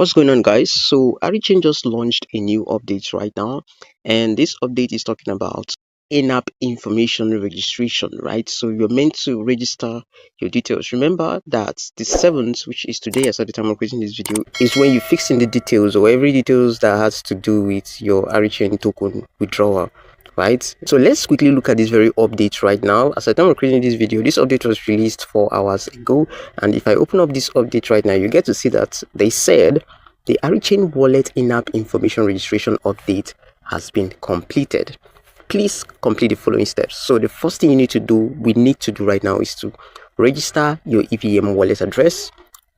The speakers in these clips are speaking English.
What's going on, guys? So Arichain just launched a new update right now, and this update is talking about in-app information registration, right? So you're meant to register your details. Remember that the 7th, which is today as at the time of creating this video, is when you fix in the details or every details that has to do with your Arichain token withdrawal. Right, so let's quickly look at this very update right now. As at the time of creating this video, this update was released 4 hours ago, and if I open up this update right now, you get to see that they said the Arichain wallet in-app information registration update has been completed. Please complete the following steps. So the first thing we need to do right now is to register your EVM wallet address.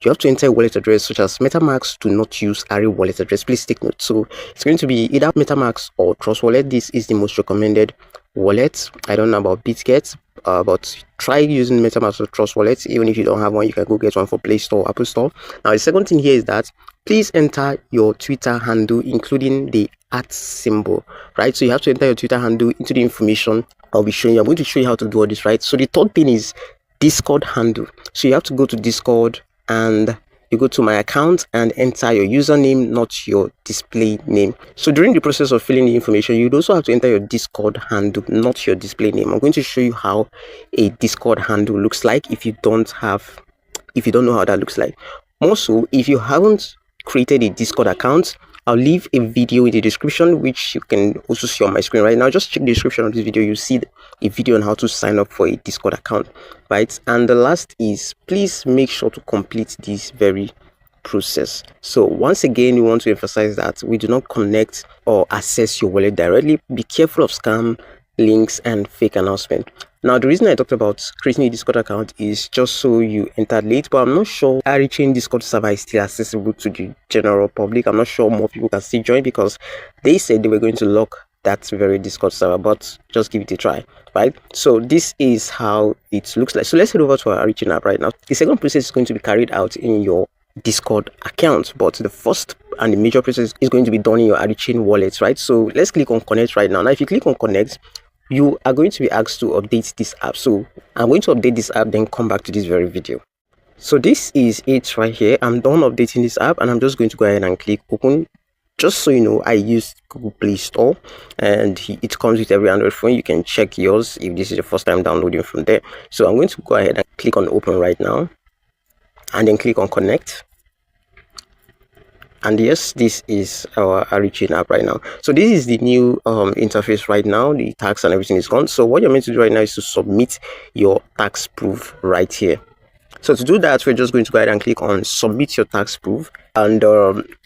You have to enter a wallet address such as Metamask. Do not use Ariwallet address. Please take note. So it's going to be either Metamask or Trust Wallet. This is the most recommended wallet. I don't know about BitGet, but try using Metamask or Trust Wallet. Even if you don't have one, you can go get one for Play Store, Apple Store. Now the second thing here is that please enter your Twitter handle, including the @ symbol, right? So you have to enter your Twitter handle into the information I'll be showing you. I'm going to show you how to do all this, right? So the third thing is Discord handle. So you have to go to Discord and you go to my account and enter your username, not your display name. So during the process of filling the information, you'd also have to enter your Discord handle, not your display name. I'm going to show you how a Discord handle looks like if you don't know how that looks like. Also, if you haven't created a Discord account, I'll leave a video in the description, which you can also see on my screen right now. Just check the description of this video. You see a video on how to sign up for a Discord account, right? And the last is, please make sure to complete this very process. So once again, we want to emphasize that we do not connect or access your wallet directly. Be careful of scam links and fake announcement. Now, the reason I talked about creating a Discord account is just so you entered late, but I'm not sure Arichain Discord server is still accessible to the general public. I'm not sure more people can still join because they said they were going to lock that very Discord server, but just give it a try, right? So this is how it looks like. So let's head over to our Arichain app right now. The second process is going to be carried out in your Discord account, but the first and the major process is going to be done in your Arichain wallet, right? So let's click on connect right now. Now, if you click on connect, you are going to be asked to update this app. So I'm going to update this app, then come back to this very video. So this is it right here. I'm done updating this app and I'm just going to go ahead and click open. Just so you know, I use Google Play Store and it comes with every Android phone. You can check yours if this is your first time downloading from there. So I'm going to go ahead and click on open right now and then click on connect. And yes, this is our Arichain app right now. So this is the new interface right now. The tax and everything is gone. So what you're meant to do right now is to submit your tax proof right here. So to do that, we're just going to go ahead and click on submit your tax proof, and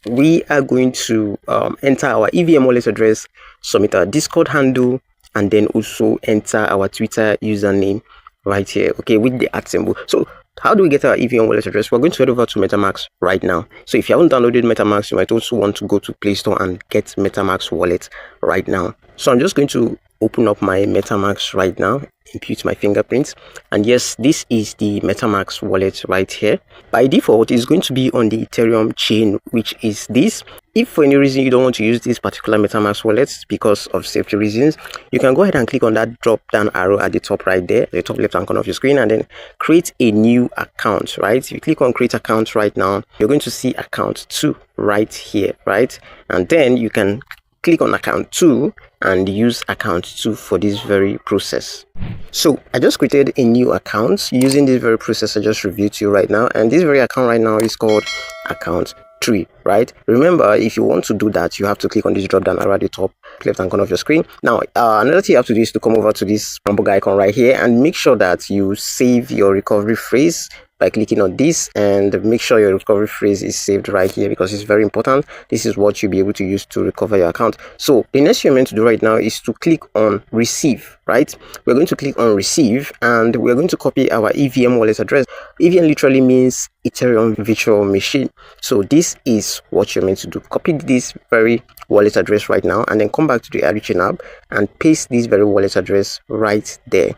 we are going to enter our EVM wallet address, submit our Discord handle, and then also enter our Twitter username right here, okay, with the @ symbol. So how do we get our EVM wallet address? We're going to head over to Metamask right now. So if you haven't downloaded Metamask, you might also want to go to Play Store and get Metamask wallet right now. So I'm just going to open up my Metamask right now, impute my fingerprints, and yes, this is the Metamask wallet right here. By default, it's going to be on the Ethereum chain, which is this. If for any reason you don't want to use this particular Metamask wallet because of safety reasons, you can go ahead and click on that drop down arrow at the top right there, the top left hand corner of your screen, and then create a new account, right? If you click on create account right now, you're going to see account 2 right here, right? And then you can click on account 2 and use account 2 for this very process. So I just created a new account using this very process I just reviewed to you right now, and this very account right now is called account 3, right? Remember, if you want to do that, you have to click on this drop down arrow at the top left hand corner of your screen. Now another thing you have to do is to come over to this rumble icon right here and make sure that you save your recovery phrase by clicking on this, and make sure your recovery phrase is saved right here because it's very important. This is what you'll be able to use to recover your account. So the next thing you're meant to do right now is to click on receive, right? We're going to click on receive and we're going to copy our EVM wallet address. EVM literally means Ethereum virtual machine. So this is what you're meant to do. Copy this very wallet address right now and then come back to the Arichain app and paste this very wallet address right there.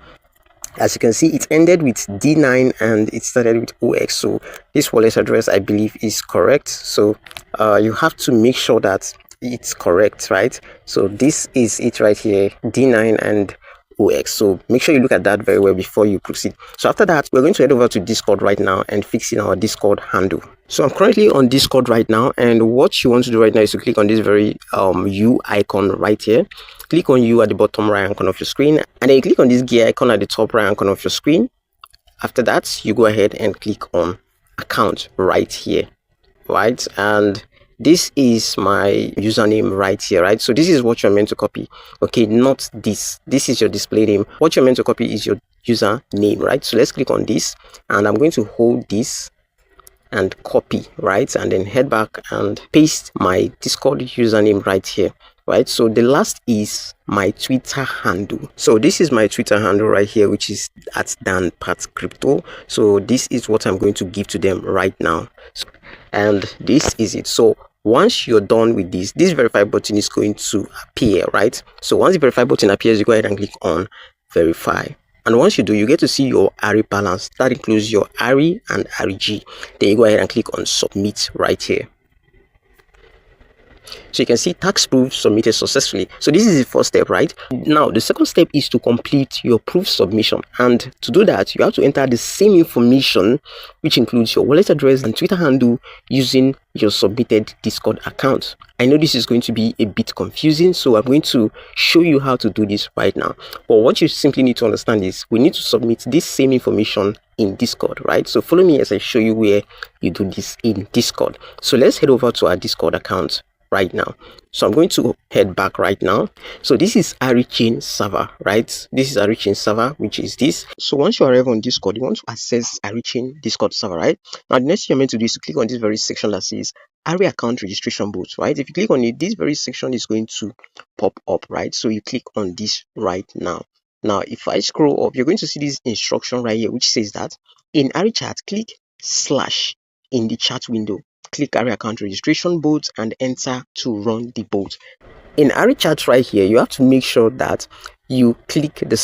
As you can see, it ended with D9 and it started with OX. So this wallet address, I believe, is correct. So you have to make sure that it's correct, right? So this is it right here, D9 and OX. So make sure you look at that very well before you proceed. So after that, we're going to head over to Discord right now and fixing our Discord handle. So I'm currently on Discord right now, and what you want to do right now is to click on this very U icon right here. Click on U at the bottom right hand corner of your screen, and then you click on this gear icon at the top right hand corner of your screen. After that, you go ahead and click on account right here, right? And this is my username right here, right? So this is what you're meant to copy. Okay, not this. This is your display name. What you're meant to copy is your username, right? So let's click on this, and I'm going to hold this and copy, right? And then head back and paste my Discord username right here, right? So the last is my Twitter handle. So this is my Twitter handle right here, which is at DanPatCrypto. So this is what I'm going to give to them right now. And this is it. So once you're done with this verify button is going to appear, right? So once the verify button appears, you go ahead and click on verify. And once you do, you get to see your Ari balance. That includes your Ari and Arig. Then you go ahead and click on submit right here. So you can see tax proof submitted successfully. So this is the first step, right? Now the second step is to complete your proof submission, and to do that you have to enter the same information, which includes your wallet address and Twitter handle, using your submitted Discord account. I know this is going to be a bit confusing, so I'm going to show you how to do this right now. But what you simply need to understand is we need to submit this same information in Discord, right? So follow me as I show you where you do this in Discord. So let's head over to our Discord account right now. So I'm going to head back right now. So this is Arichain server, right? This is Arichain server, which is this. So once you arrive on Discord, you want to access Arichain Discord server, right? Now the next thing you're meant to do is to click on this very section that says Ari account registration bot, right? If you click on it, this very section is going to pop up, right? So you click on this right now. Now if I scroll up, you're going to see this instruction right here, which says that in Arichat, click / in the chat window. Click Ari account registration bot and enter to run the bot. In Arichat right here, you have to make sure that you click the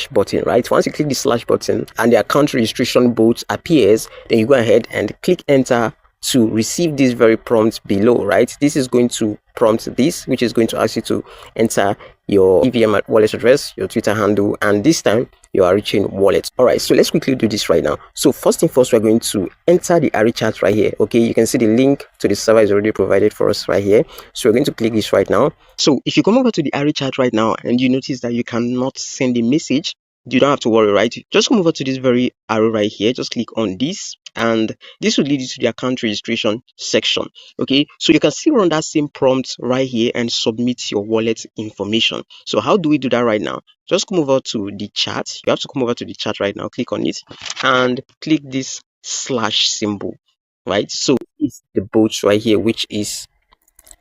/ button, right? Once you click the / button and the account registration bot appears, then you go ahead and click enter to receive this very prompt below, right? This is going to prompt this, which is going to ask you to enter your EVM wallet address, your Twitter handle, and this time your Arichain wallet. All right, so let's quickly do this right now. So first thing first, we're going to enter the Arichat right here. Okay, you can see the link to the server is already provided for us right here. So we're going to click this right now. So if you come over to the Arichat right now and you notice that you cannot send a message, you don't have to worry, right? Just come over to this very arrow right here, just click on this, and this will lead you to the account registration section. Okay, so you can still run that same prompt right here and submit your wallet information. So how do we do that right now? Just come over to the chat. You have to come over to the chat right now, click on it and click this / symbol, right? So it's the bot right here, which is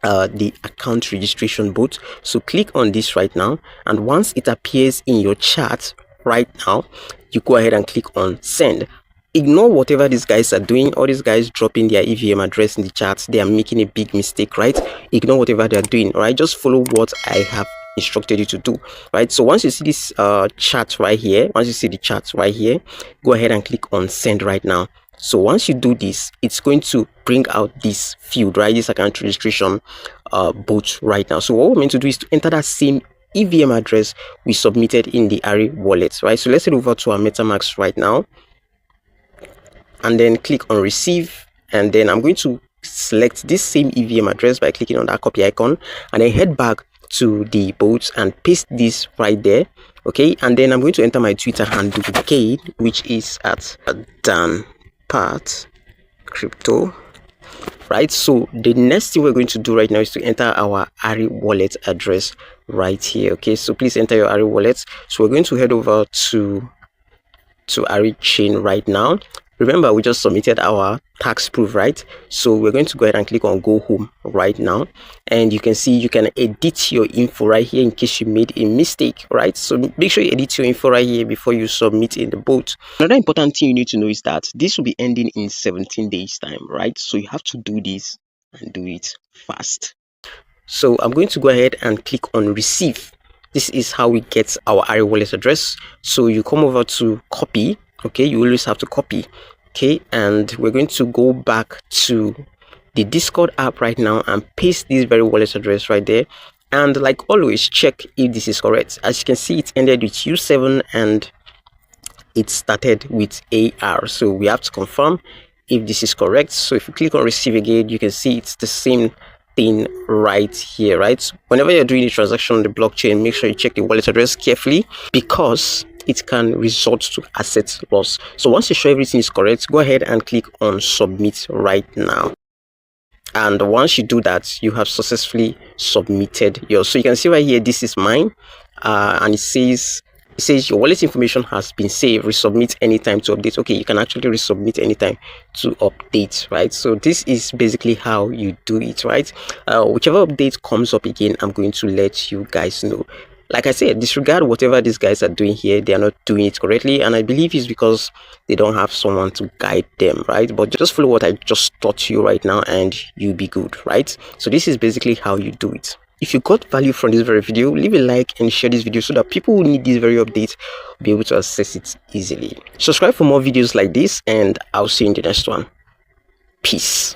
the account registration bot. So click on this right now, and once it appears in your chat right now, you go ahead and click on send. Ignore whatever these guys are doing. All these guys dropping their EVM address in the chat, they are making a big mistake, right? Ignore whatever they're doing, right? Just follow what I have instructed you to do, right? So once you see this chat right here, once you see the chat right here, go ahead and click on send right now. So once you do this, it's going to bring out this field, right? This account registration bot right now. So what we're meant to do is to enter that same EVM address we submitted in the Ari wallet, right? So let's head over to our Metamask right now and then click on receive, and then I'm going to select this same EVM address by clicking on that copy icon and then head back to the bot and paste this right there. Okay, and then I'm going to enter my Twitter handle again, which is at DanPatCrypto. Right, so the next thing we're going to do right now is to enter our Ari wallet address right here. Okay, so please enter your Ari wallet. So we're going to head over to Arichain right now. Remember, we just submitted our tax proof, right? So we're going to go ahead and click on go home right now, and you can see you can edit your info right here in case you made a mistake, right? So make sure you edit your info right here before you submit in the bot. Another important thing you need to know is that this will be ending in 17 days time, right? So you have to do this and do it fast. So I'm going to go ahead and click on receive. This is how we get our Ari wallet address. So you come over to copy. Okay, you always have to copy. Okay, and we're going to go back to the Discord app right now and paste this very wallet address right there. And like always, check if this is correct. As you can see, it ended with U7 and it started with AR, so we have to confirm if this is correct. So if you click on receive again, you can see it's the same thing right here, right? Whenever you're doing a transaction on the blockchain, make sure you check the wallet address carefully, because it can result to asset loss. So once you're sure everything is correct, go ahead and click on submit right now. And once you do that, you have successfully submitted yours. So you can see right here, this is mine, and it says your wallet information has been saved. Resubmit anytime to update. Okay, you can actually resubmit anytime to update, right? So this is basically how you do it, right? Whichever update comes up again, I'm going to let you guys know. Like I said, disregard whatever these guys are doing here. They are not doing it correctly, and I believe it's because they don't have someone to guide them, right? But just follow what I just taught you right now and you'll be good, right? So this is basically how you do it. If you got value from this very video, leave a like and share this video so that people who need this very update will be able to access it easily. Subscribe for more videos like this, and I'll see you in the next one. Peace.